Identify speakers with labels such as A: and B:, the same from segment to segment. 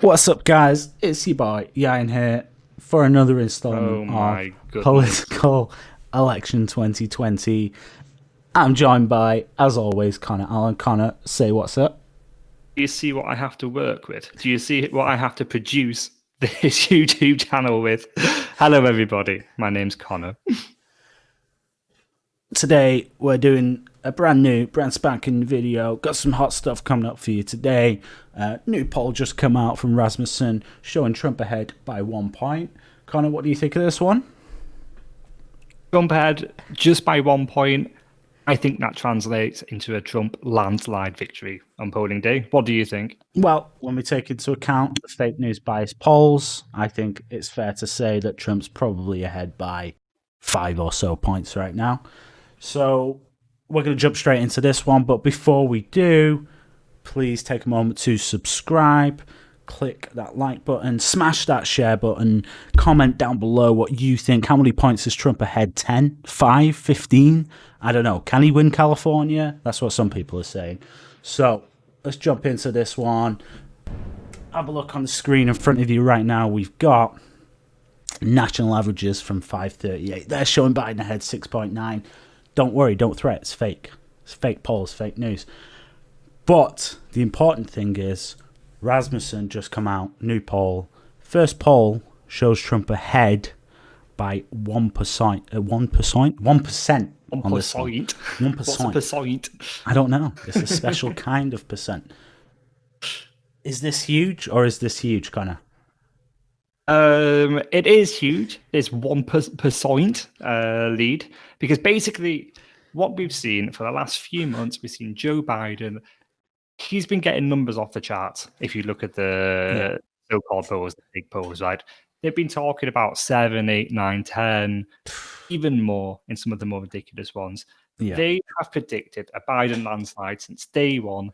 A: What's up, guys? It's your boy Yain here for another installment of
B: Goodness.
A: Political Election 2020. I'm joined by, as always, Connor. Alan, Connor, say what's up.
B: Do you see what I have to work with? Do you see what I have to produce this YouTube channel with? Hello, everybody. My name's Connor.
A: Today, we're doing a brand spanking video. Got some hot stuff coming up for you today. New poll just come out from Rasmussen showing Trump ahead by 1 point. Connor, what do you think of this one?
B: Trump ahead just by 1 point. I think that translates into a Trump landslide victory on polling day. What do you think?
A: Well, when we take into account the fake news bias polls, I think it's fair to say that Trump's probably ahead by 5 or so points right now. So we're going to jump straight into this one. But before we do, please take a moment to subscribe, click that like button, smash that share button, comment down below what you think. How many points is Trump ahead? 10, 5, 15? I don't know. Can he win California? That's what some people are saying. So let's jump into this one. Have a look on the screen in front of you right now. We've got national averages from 538. They're showing Biden ahead 6.9. Don't worry, don't threat. It's fake. It's fake polls, fake news. But the important thing is Rasmussen just come out, new poll. First poll shows Trump ahead by 1%. 1%? 1%.
B: 1%.
A: 1%.
B: What's a percent?
A: I don't know. It's a special kind of percent. Is this huge or is this huge, Connor?
B: It is huge. There's 1% lead because basically what we've seen for the last few months, we've seen Joe Biden. He's been getting numbers off the charts. If you look at the so-called polls, the big polls, right? They've been talking about 7, 8, 9, 10, even more in some of the more ridiculous ones.
A: Yeah.
B: They have predicted a Biden landslide since day one.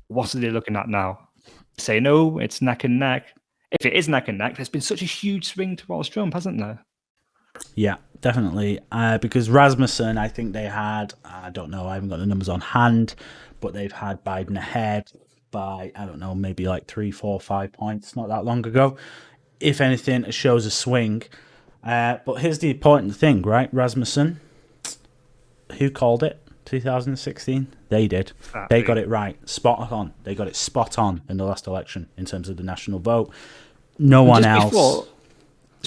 B: What are they looking at now? Say no, it's neck and neck. If it is neck and neck, there's been such a huge swing towards Trump, hasn't there?
A: Yeah, definitely. Because Rasmussen, I think they had, I don't know, I haven't got the numbers on hand, but they've had Biden ahead by, I don't know, maybe like 3, 4, 5 points not that long ago. If anything, it shows a swing. But here's the important thing, right? Rasmussen, who called it? 2016? They did. They got it right. Spot on. They got it spot on in the last election in terms of the national vote. No one else.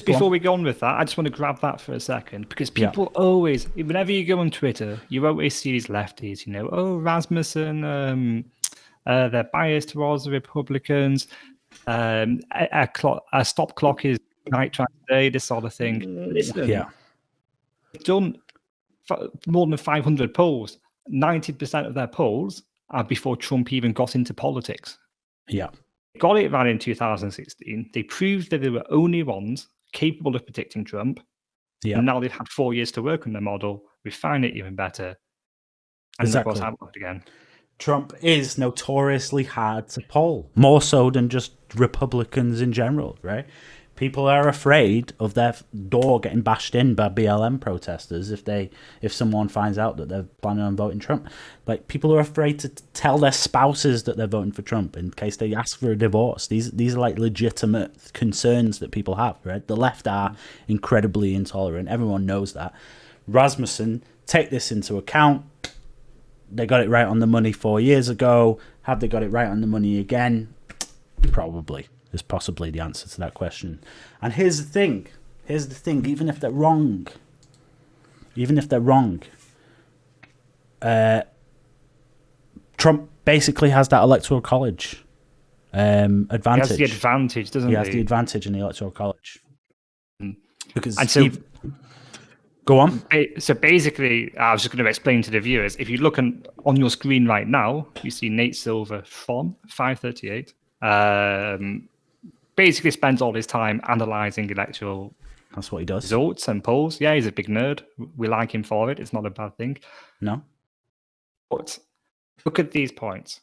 B: Before we go on with that, I just want to grab that for a second because people always, whenever you go on Twitter, you always see these lefties, Rasmussen, they're biased towards the Republicans. A stop clock is right trying to say this sort of thing. Listen, they've done more than 500 polls. 90% of their polls are before Trump even got into politics.
A: Yeah.
B: They got it right in 2016. They proved that they were only ones capable of predicting Trump. Yeah. And now they've had 4 years to work on their model, refine it even better. And exactly. Of course, happened again.
A: Trump is notoriously hard to poll, more so than just Republicans in general, right? People are afraid of their door getting bashed in by BLM protesters if someone finds out that they're planning on voting Trump. Like, people are afraid to tell their spouses that they're voting for Trump in case they ask for a divorce. These are like legitimate concerns that people have, right? The left are incredibly intolerant. Everyone knows that. Rasmussen, take this into account. They got it right on the money 4 years ago. Have they got it right on the money again? Probably. Is possibly the answer to that question. And here's the thing. Even if they're wrong, Trump basically has that electoral college advantage. He
B: has the advantage, doesn't he?
A: He has the advantage in the electoral college. Because go on.
B: So basically, I was just going to explain to the viewers, if you look on your screen right now, you see Nate Silver from 538. Basically spends all his time analysing electoral
A: That's what he does.
B: Results and polls. Yeah, he's a big nerd. We like him for it. It's not a bad thing.
A: No.
B: But look at these points.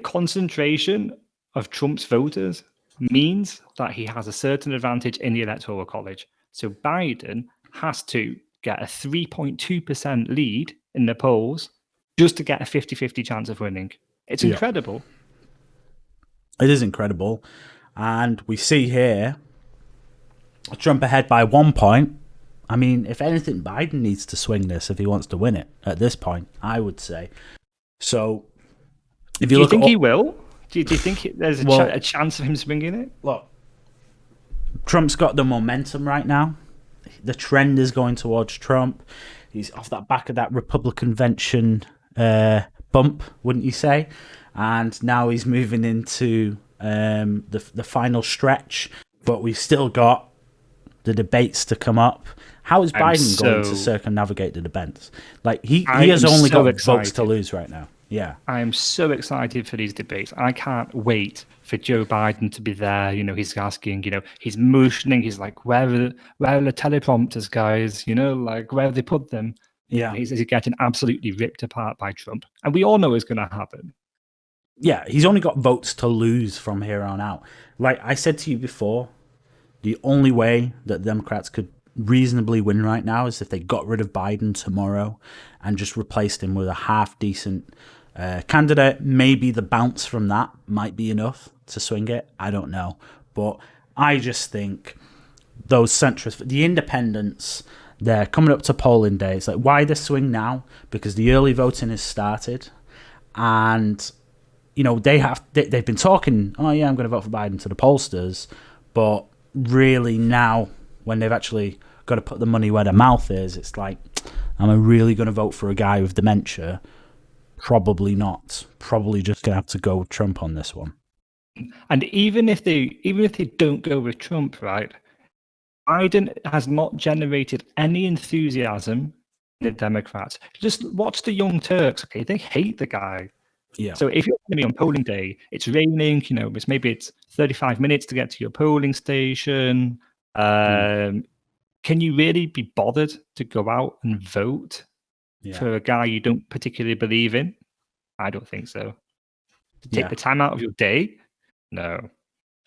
B: Concentration of Trump's voters means that he has a certain advantage in the electoral college. So Biden has to get a 3.2% lead in the polls just to get a 50-50 chance of winning. It's incredible.
A: It is incredible. And we see here Trump ahead by 1 point. I mean, if anything, Biden needs to swing this if he wants to win it at this point, I would say. So, if you
B: do you
A: look
B: think
A: at,
B: he will? Do you think there's a chance of him swinging it?
A: Look, Trump's got the momentum right now. The trend is going towards Trump. He's off that back of that Republican convention bump, wouldn't you say? And now he's moving into the final stretch. But we've still got the debates to come up. How is Biden going to circumnavigate the debates? Like he has only got votes to lose right now. Yeah,
B: I am so excited for these debates. I can't wait for Joe Biden to be there. You know, he's asking, you know, he's motioning. He's like, where are the teleprompters, guys? You know, like, where have they put them?
A: Yeah.
B: He's getting absolutely ripped apart by Trump. And we all know it's going to happen.
A: Yeah, he's only got votes to lose from here on out. Like I said to you before, the only way that Democrats could reasonably win right now is if they got rid of Biden tomorrow and just replaced him with a half-decent candidate. Maybe the bounce from that might be enough to swing it. I don't know. But I just think those centrists, the independents, they're coming up to polling day. It's like, why the swing now? Because the early voting has started. And, you know, they've been talking, oh, yeah, I'm going to vote for Biden to the pollsters. But really now, when they've actually got to put the money where their mouth is, it's like, am I really going to vote for a guy with dementia? Probably not. Probably just going to have to go with Trump on this one.
B: And even if they don't go with Trump, right, Biden has not generated any enthusiasm in the Democrats. Just watch the Young Turks, okay? They hate the guy.
A: Yeah.
B: So if you're going to be on polling day, it's raining, you know, it's 35 minutes to get to your polling station. Can you really be bothered to go out and vote for a guy you don't particularly believe in? I don't think so. To take the time out of your day? No.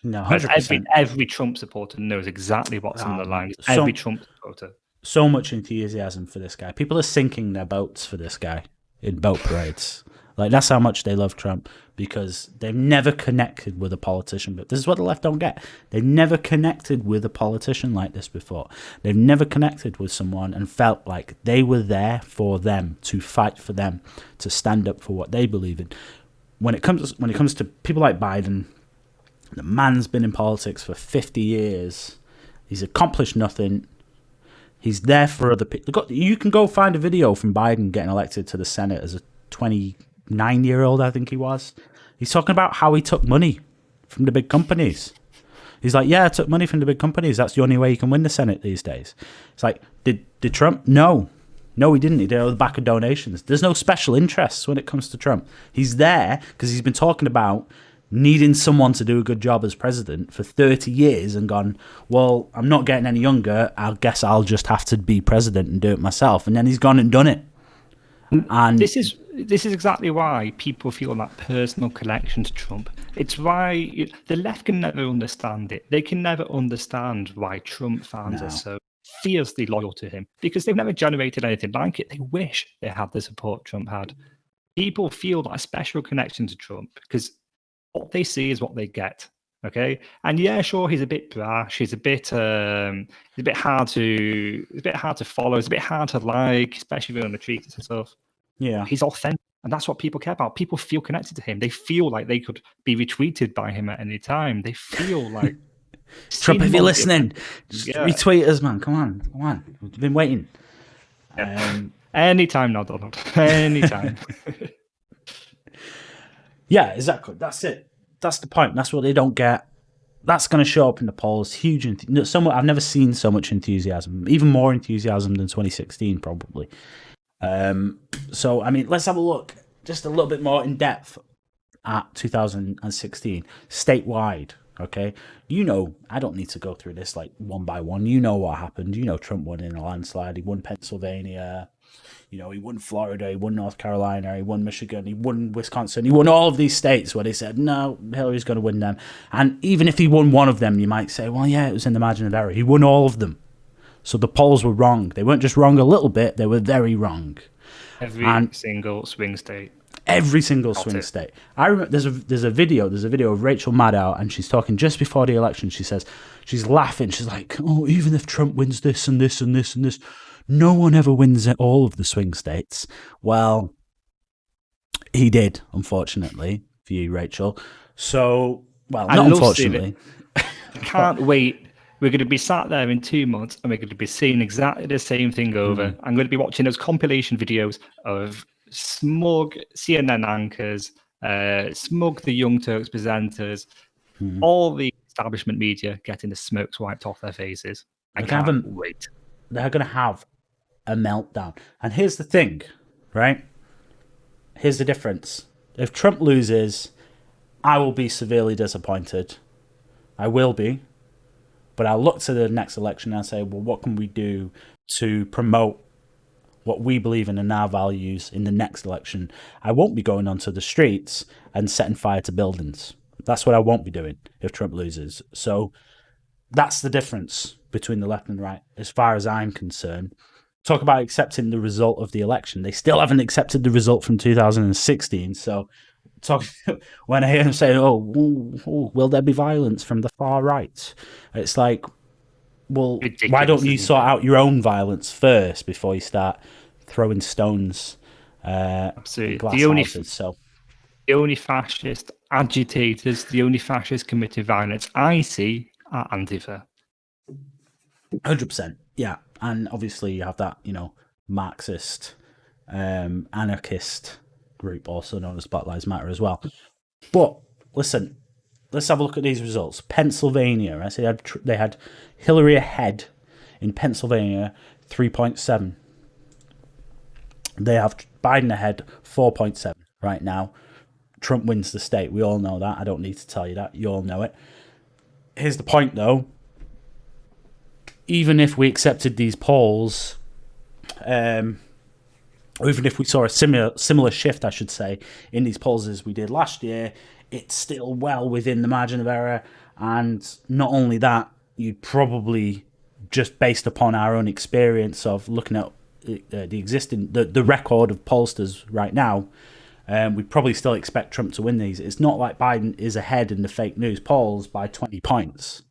A: No, 100%.
B: Every Trump supporter knows exactly what's on the line. Every Trump supporter.
A: So much enthusiasm for this guy. People are sinking their boats for this guy in boat parades. Like, that's how much they love Trump, because they've never connected with a politician. But this is what the left don't get. They've never connected with a politician like this before. They've never connected with someone and felt like they were there for them, to fight for them, to stand up for what they believe in. When it comes to people like Biden, the man's been in politics for 50 years. He's accomplished nothing. He's there for other people. You can go find a video from Biden getting elected to the Senate as a 29-year-old, I think he was. He's talking about how he took money from the big companies. He's like, yeah, I took money from the big companies. That's the only way you can win the Senate these days. It's like, did Trump? No, he didn't. He did it on the back of donations. There's no special interests when it comes to Trump. He's there because he's been talking about needing someone to do a good job as president for 30 years and gone, well, I'm not getting any younger. I guess I'll just have to be president and do it myself. And then he's gone and done it. And
B: this is exactly why people feel that personal connection to Trump. It's why the left can never understand it. They can never understand why Trump fans are so fiercely loyal to him, because they've never generated anything like it. They wish they had the support Trump had. People feel that special connection to Trump because what they see is what they get. Okay, and yeah, sure, he's a bit brash. He's a bit hard to follow. It's a bit hard to like, especially on the tweets and stuff.
A: Yeah,
B: he's authentic, and that's what people care about. People feel connected to him. They feel like they could be retweeted by him at any time. They feel like
A: Trump, if you're listening, just retweet us, man. Come on. We've been waiting.
B: Anytime now, Donald. Anytime.
A: Yeah, exactly. That's it. That's the point. That's what they don't get. That's going to show up in the polls. Huge. I've never seen so much enthusiasm. Even more enthusiasm than 2016, probably. So, I mean, let's have a look just a little bit more in depth at 2016 statewide. Okay, I don't need to go through this like one by one. You know what happened. Trump won in a landslide. He won Pennsylvania. He won Florida, he won North Carolina, he won Michigan, he won Wisconsin, he won all of these states where they said, no, Hillary's going to win them. And even if he won one of them, you might say, well, yeah, it was in the margin of error. He won all of them. So the polls were wrong. They weren't just wrong a little bit, they were very wrong.
B: Every single swing state.
A: Every single swing state. I remember there's a video of Rachel Maddow, and she's talking just before the election. She says she's laughing. She's like, "Oh, even if Trump wins this and this and this and this, no one ever wins at all of the swing states." Well, he did, unfortunately for you, Rachel. So, well, not unfortunately.
B: I can't wait. We're going to be sat there in 2 months, and we're going to be seeing exactly the same thing over. I'm going to be watching those compilation videos of smug CNN anchors, smug the Young Turks presenters, all the establishment media getting the smoke swiped off their faces. I can't wait.
A: They're going to have a meltdown. And here's the thing, right? Here's the difference. If Trump loses, I will be severely disappointed. I will be. But I'll look to the next election and say, well, what can we do to promote what we believe in and our values in the next election? I won't be going onto the streets and setting fire to buildings. That's what I won't be doing if Trump loses. So that's the difference between the left and the right, as far as I'm concerned. Talk about accepting the result of the election. They still haven't accepted the result from 2016. So when I hear them say, oh, will there be violence from the far right? It's like, well, ridiculous. Why don't you sort out your own violence first before you start throwing stones?
B: Absolutely.
A: Glass houses,
B: the only fascist agitators, the only fascist committed violence I see are Antifa.
A: 100%. Yeah. And obviously you have that, Marxist, anarchist group, also known as Black Lives Matter as well. But listen, let's have a look at these results. Pennsylvania, I said they had Hillary ahead in Pennsylvania, 3.7. They have Biden ahead, 4.7 right now. Trump wins the state. We all know that. I don't need to tell you that. You all know it. Here's the point, though. Even if we accepted these polls, or even if we saw a similar shift, I should say, in these polls as we did last year, it's still well within the margin of error. And not only that, you'd probably, just based upon our own experience of looking at the record of pollsters right now, we'd probably still expect Trump to win these. It's not like Biden is ahead in the fake news polls by 20 points.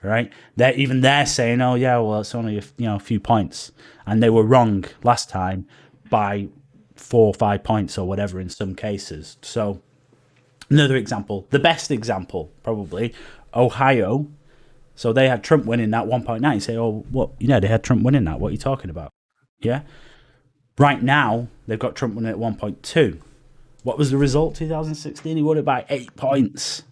A: Right? They're saying, oh yeah, well it's only a few points, and they were wrong last time by 4 or 5 points or whatever in some cases. So another example, the best example probably, Ohio. So they had Trump winning that 1.9. You say, oh, what? Yeah, they had Trump winning that. What are you talking about? Yeah. Right now they've got Trump winning at 1.2. What was the result? 2016, he won it by 8 points.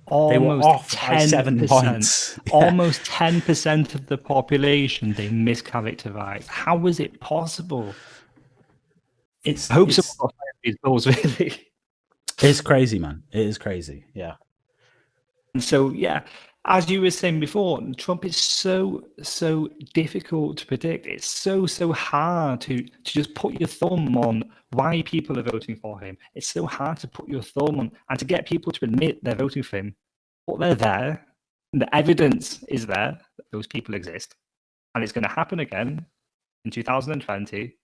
A: They were off by 7 points.
B: Yeah. Almost 10% of the population they mischaracterized. How was it possible? I hope someone got these polls, really.
A: It's crazy, man. It is crazy. Yeah.
B: And so, yeah, as you were saying before, Trump is so difficult to predict. It's so hard to just put your thumb on why people are voting for him. It's so hard to put your thumb on and to get people to admit they're voting for him. But they're there. The evidence is there that those people exist. And it's going to happen again in 2020.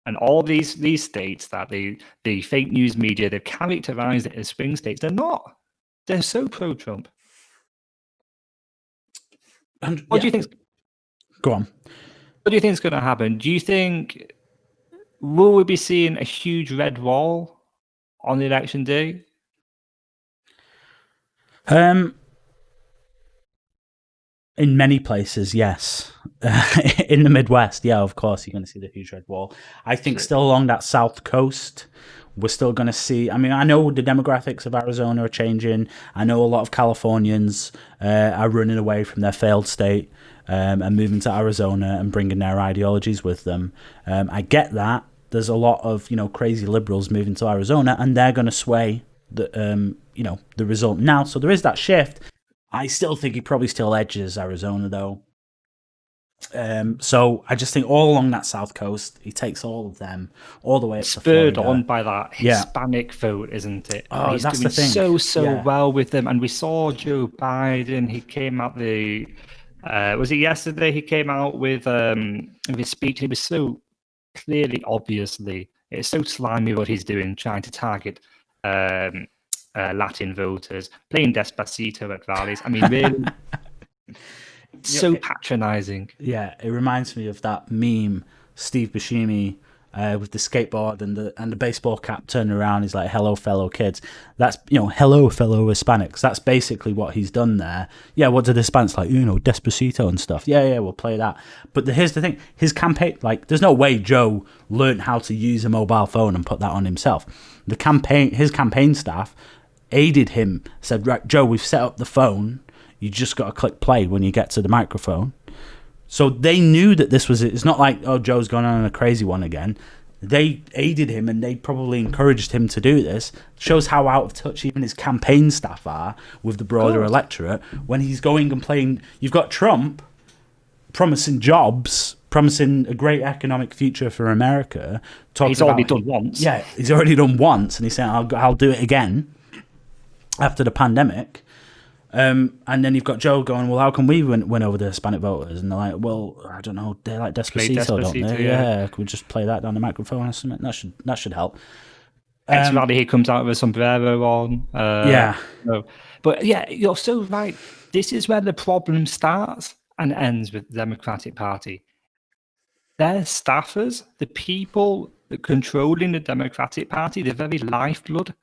B: And all these states that the fake news media, they've characterized it as swing states. They're not. They're so pro-Trump. What do you think?
A: Go on.
B: What do you think is going to happen? Do you think will we be seeing a huge red wall on the election day?
A: In many places, yes. In the Midwest, yeah, of course, you're going to see the huge red wall. I think still along that south coast, we're still going to see. I mean, I know the demographics of Arizona are changing. I know a lot of Californians are running away from their failed state and moving to Arizona and bringing their ideologies with them. I get that. There's a lot of crazy liberals moving to Arizona, and they're going to sway the result now. So there is that shift. I still think he probably still edges Arizona, though. So I just think all along that south coast, he takes all of them all the way up to Florida.
B: Spurred on by that Hispanic vote, isn't it?
A: Oh,
B: he's
A: that's
B: doing
A: the thing.
B: So well with them. And we saw Joe Biden. He came out was it yesterday? He came out with his speech. He was so clearly, obviously It's so slimy what he's doing, trying to target Latin voters, playing Despacito at rallies. I mean, really, so patronizing.
A: Yeah, it reminds me of that meme, Steve Buscemi with the skateboard and the baseball cap turning around. He's like, "Hello, fellow kids." That's, hello, fellow Hispanics. That's basically what he's done there. Yeah, what did the Hispanics like? Despacito and stuff. Yeah, we'll play that. But here's the thing: his campaign, there's no way Joe learned how to use a mobile phone and put that on himself. His campaign staff aided him. Said, "Right, Joe, we've set up the phone. You just got to click play when you get to the microphone." So they knew that this was it. It's not like, oh, Joe's gone on a crazy one again. They aided him and they probably encouraged him to do this. Shows how out of touch even his campaign staff are with the broader electorate when he's going and playing. You've got Trump promising jobs, promising a great economic future for America.
B: He's already done once.
A: Yeah, he's already done once, and he's saying, I'll do it again after the pandemic. And then you've got Joe going, well, how can we win over the Hispanic voters? And they're like, well, I don't know, they like Despacito, don't they? Yeah, could we just play that down the microphone or something? That should help.
B: Next rally, he comes out with a sombrero on.
A: Yeah.
B: No. But yeah, you're so right. This is where the problem starts and ends with the Democratic Party. Their staffers, the people that controlling the Democratic Party, the very lifeblood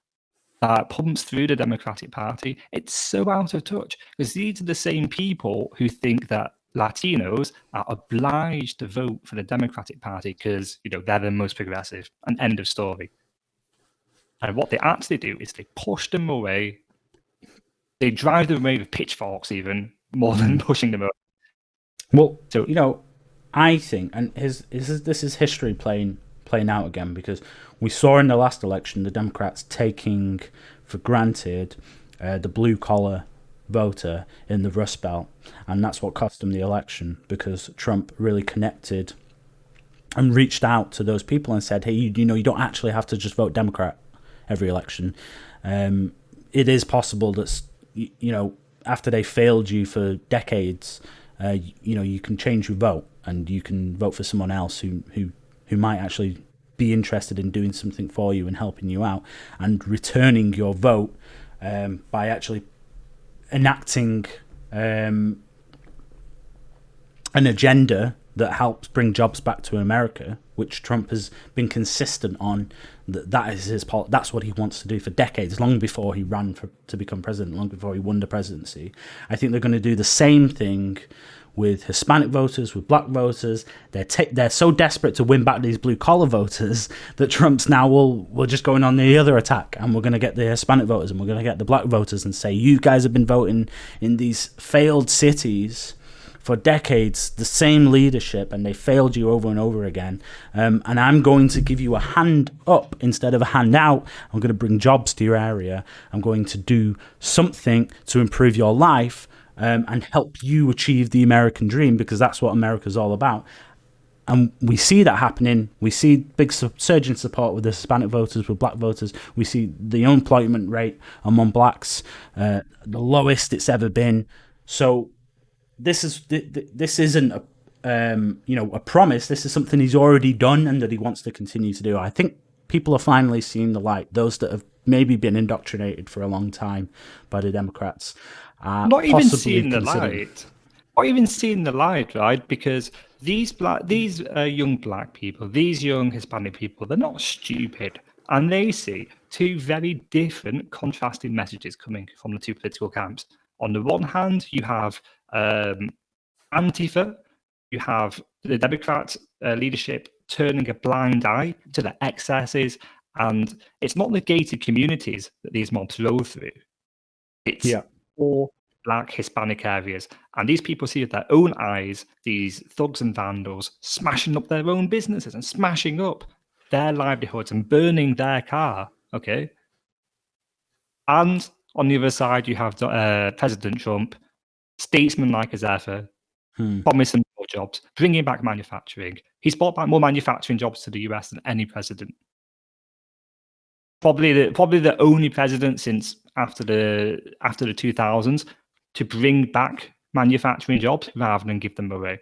B: that pumps through the Democratic Party, it's so out of touch because these are the same people who think that Latinos are obliged to vote for the Democratic Party because they're the most progressive, and end of story. And what they actually do is they push them away. They drive them away with pitchforks, even more than pushing them away.
A: Well, so I think, and this is history playing out again, because we saw in the last election the Democrats taking for granted the blue collar voter in the Rust Belt, and that's what cost them the election, because Trump really connected and reached out to those people and said, hey, you don't actually have to just vote Democrat every election. It is possible that after they failed you for decades, you can change your vote and you can vote for someone else who might actually be interested in doing something for you and helping you out, and returning your vote by actually enacting an agenda that helps bring jobs back to America, which Trump has been consistent on. That's what he wants to do for decades, long before he ran to become president, long before he won the presidency. I think they're going to do the same thing with Hispanic voters, with black voters. They're so desperate to win back these blue collar voters that Trump's now we're just going on the other attack, and we're going to get the Hispanic voters and we're going to get the black voters and say, you guys have been voting in these failed cities for decades, the same leadership, and they failed you over and over again. And I'm going to give you a hand up instead of a hand out. I'm going to bring jobs to your area. I'm going to do something to improve your life and help you achieve the American dream, because that's what America's all about. And we see that happening. We see big surge in support with the Hispanic voters, with black voters. We see the unemployment rate among blacks, the lowest it's ever been. So this isn't a promise. This is something he's already done and that he wants to continue to do. I think people are finally seeing the light. Those that have maybe been indoctrinated for a long time by the Democrats.
B: Not even seeing the light. Not even seeing the light, right? Because these young black people, these young Hispanic people, they're not stupid. And they see two very different contrasting messages coming from the two political camps. On the one hand, you have Antifa, you have the Democrat leadership turning a blind eye to the excesses, and it's not the gated communities that these mobs roll through. It's poor black Hispanic areas, and these people see with their own eyes these thugs and vandals smashing up their own businesses and smashing up their livelihoods and burning their car. Okay, and on the other side, you have President Trump, statesman-like as ever, promising more jobs, bringing back manufacturing. He's brought back more manufacturing jobs to the US than any president. Probably the only president since after the 2000s to bring back manufacturing jobs rather than give them away.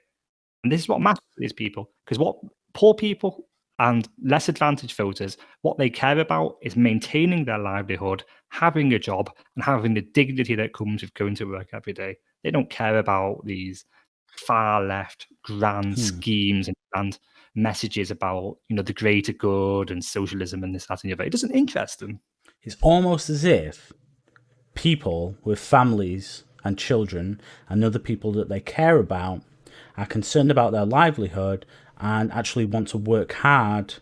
B: And this is what matters to these people, because what poor people And less advantaged voters, what they care about is maintaining their livelihood, having a job, and having the dignity that comes with going to work every day. They don't care about these far left grand schemes and messages about, the greater good and socialism and this, that, and the other. It doesn't interest them.
A: It's almost as if people with families and children and other people that they care about are concerned about their livelihood and actually want to work hard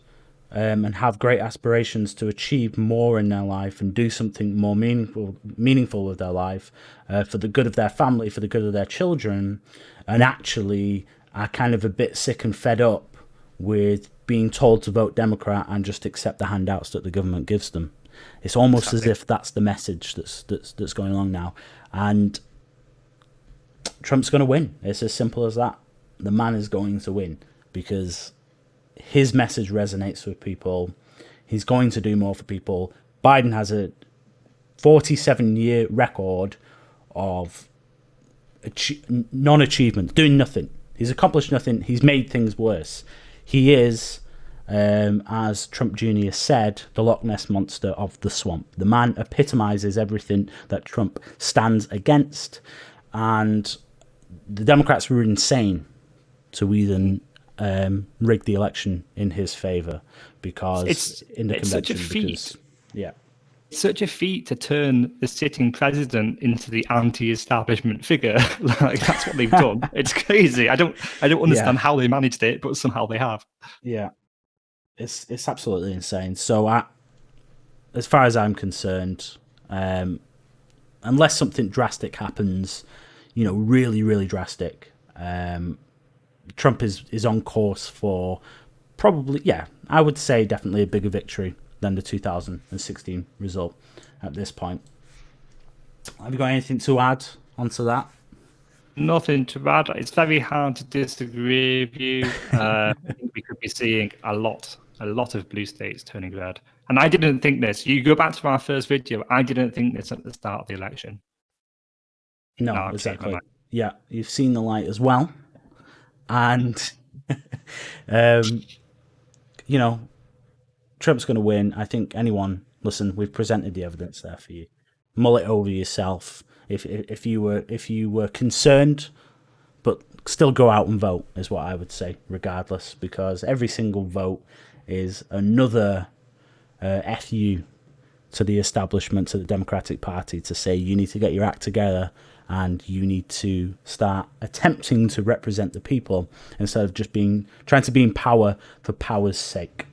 A: and have great aspirations to achieve more in their life and do something more meaningful with their life for the good of their family, for the good of their children, and actually are kind of a bit sick and fed up with being told to vote Democrat and just accept the handouts that the government gives them. It's almost as if that's the message that's going along now. And Trump's going to win. It's as simple as that. The man is going to win because his message resonates with people. He's going to do more for people. Biden has a 47-year record of non-achievement, doing nothing. He's accomplished nothing. He's made things worse. He is, as Trump Jr. said, the Loch Ness Monster of the swamp. The man epitomizes everything that Trump stands against. And the Democrats were insane to even rig the election in his favor because
B: it's
A: convention.
B: Such a feat.
A: Yeah.
B: Such a feat to turn the sitting president into the anti-establishment figure. Like that's what they've done. It's crazy. I don't understand how they managed it, but somehow they have.
A: Yeah, it's absolutely insane. So, as far as I'm concerned, unless something drastic happens, really, really drastic, Trump is on course for probably, I would say definitely a bigger victory than the 2016 result at this point. Have you got anything to add onto that?
B: Nothing to add. It's very hard to disagree with you. I think we could be seeing a lot of blue states turning red. And I didn't think this. You go back to our first video, I didn't think this at the start of the election.
A: No, exactly. Yeah, you've seen the light as well. And, Trump's going to win. I think listen, we've presented the evidence there for you. Mull it over yourself. If you were concerned, but still go out and vote is what I would say, regardless, because every single vote is another FU to the establishment, to the Democratic Party, to say you need to get your act together and you need to start attempting to represent the people instead of just trying to be in power for power's sake.